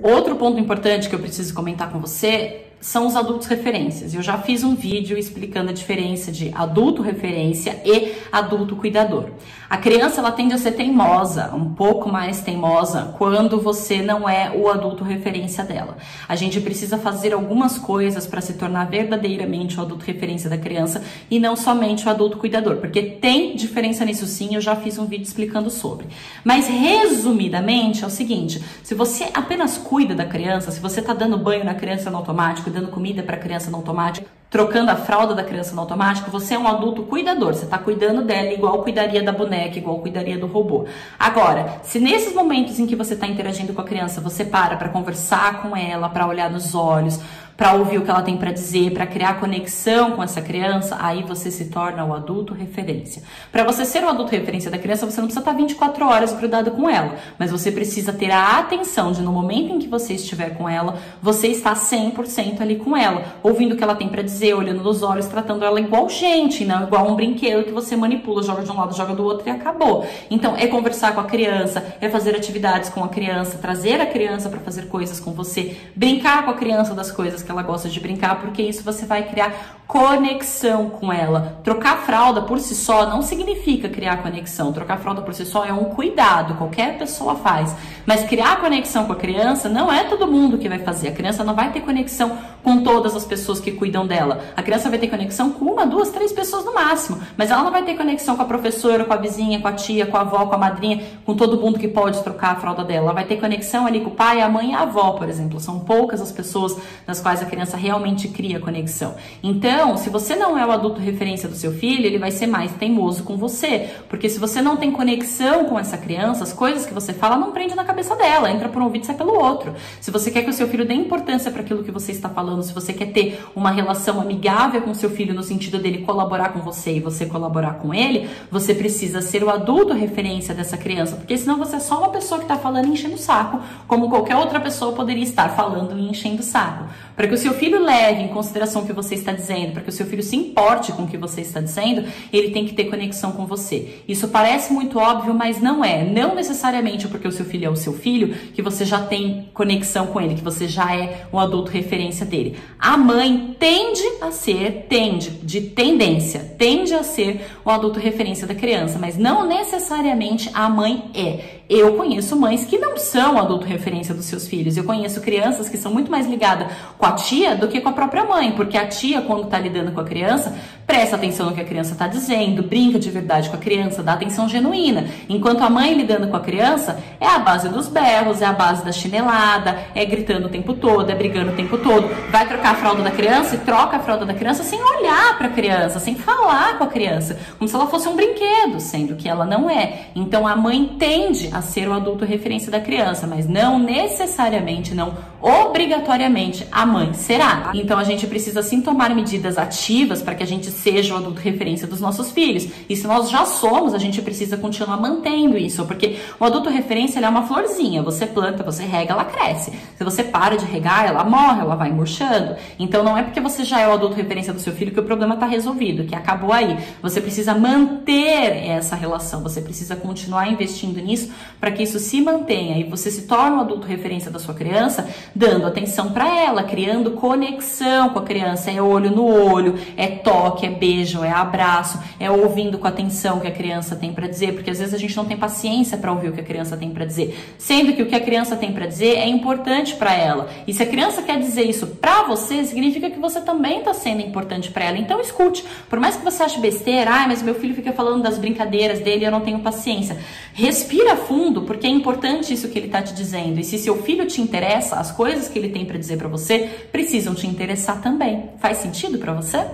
Outro ponto importante que eu preciso comentar com você são os adultos referências. Eu já fiz um vídeo explicando a diferença de adulto referência e adulto cuidador. A criança, ela tende a ser teimosa, um pouco mais teimosa, quando você não é o adulto referência dela. A gente precisa fazer algumas coisas para se tornar verdadeiramente o adulto referência da criança e não somente o adulto cuidador, porque tem diferença nisso sim, eu já fiz um vídeo explicando sobre. Mas resumidamente é o seguinte, se você apenas cuida da criança, se você tá dando banho na criança no automático, dando comida para a criança no automático, trocando a fralda da criança no automático, você é um adulto cuidador, você está cuidando dela igual cuidaria da boneca, igual cuidaria do robô. Agora, se nesses momentos em que você está interagindo com a criança, você para conversar com ela, para olhar nos olhos, para ouvir o que ela tem para dizer, para criar conexão com essa criança, aí você se torna o adulto referência. Para você ser o adulto referência da criança, você não precisa estar 24 horas grudado com ela, mas você precisa ter a atenção de, no momento em que você estiver com ela, você está 100% ali com ela, ouvindo o que ela tem para dizer, olhando nos olhos, tratando ela igual gente, não igual um brinquedo que você manipula, joga de um lado, joga do outro e acabou. Então, é conversar com a criança, é fazer atividades com a criança, trazer a criança para fazer coisas com você, brincar com a criança das coisas que ela gosta de brincar, porque isso você vai criar conexão com ela. Trocar fralda por si só não significa criar conexão. Trocar fralda por si só é um cuidado, qualquer pessoa faz. Mas criar conexão com a criança não é todo mundo que vai fazer. A criança não vai ter conexão com todas as pessoas que cuidam dela. A criança vai ter conexão com uma, duas, três pessoas no máximo. Mas ela não vai ter conexão com a professora, com a vizinha, com a tia, com a avó, com a madrinha, com todo mundo que pode trocar a fralda dela. Ela vai ter conexão ali com o pai, a mãe e a avó, por exemplo. São poucas as pessoas das quais a criança realmente cria conexão. Então, se você não é o adulto referência do seu filho, ele vai ser mais teimoso com você. Porque se você não tem conexão com essa criança, as coisas que você fala não prende na cabeça dela, entra por um ouvido e sai pelo outro. Se você quer que o seu filho dê importância para aquilo que você está falando, se você quer ter uma relação amigável com o seu filho no sentido dele colaborar com você e você colaborar com ele, você precisa ser o adulto referência dessa criança, porque senão você é só uma pessoa que está falando e enchendo o saco, como qualquer outra pessoa poderia estar falando e enchendo o saco. Para que o seu filho leve em consideração o que você está dizendo, para que o seu filho se importe com o que você está dizendo, ele tem que ter conexão com você. Isso parece muito óbvio, mas não é. Não necessariamente porque o seu filho é o seu filho, que você já tem conexão com ele, que você já é um adulto referência dele. A mãe tende a ser o adulto referência da criança, mas não necessariamente a mãe é. Eu conheço mães que não são adulto referência dos seus filhos. Eu conheço crianças que são muito mais ligadas com a tia do que com a própria mãe, porque a tia, quando tá lidando com a criança, presta atenção no que a criança tá dizendo, brinca de verdade com a criança, dá atenção genuína. Enquanto a mãe lidando com a criança é a base dos berros, é a base da chinelada, é gritando o tempo todo, é brigando o tempo todo. Vai trocar a fralda da criança e troca a fralda da criança sem olhar para a criança, sem falar com a criança, como se ela fosse um brinquedo, sendo que ela não é. Então a mãe tende a ser o adulto referência da criança, mas não necessariamente, não obrigatoriamente a mãe será. Então a gente precisa sim tomar medidas ativas para que a gente seja o adulto referência dos nossos filhos. E se nós já somos, a gente precisa continuar mantendo isso, porque o adulto referência ele é uma florzinha, você planta, você rega, ela cresce. Se você para de regar, ela morre, ela vai murchando. Então não é porque você já é o adulto referência do seu filho que o problema está resolvido, que acabou aí. Você precisa manter essa relação, você precisa continuar investindo nisso para que isso se mantenha e você se torna o adulto referência da sua criança, dando atenção para ela, criando conexão com a criança, é olho no olho, é toque, é beijo, é abraço, é ouvindo com atenção o que a criança tem para dizer, porque às vezes a gente não tem paciência para ouvir o que a criança tem para dizer, sendo que o que a criança tem para dizer é importante para ela. E se a criança quer dizer isso para você, significa que você também está sendo importante para ela. Então escute, por mais que você ache besteira, mas meu filho fica falando das brincadeiras dele e eu não tenho paciência. Respira fundo, porque é importante isso que ele está te dizendo. E se seu filho te interessa, as coisas que ele tem para dizer para você precisam te interessar também. Faz sentido para você?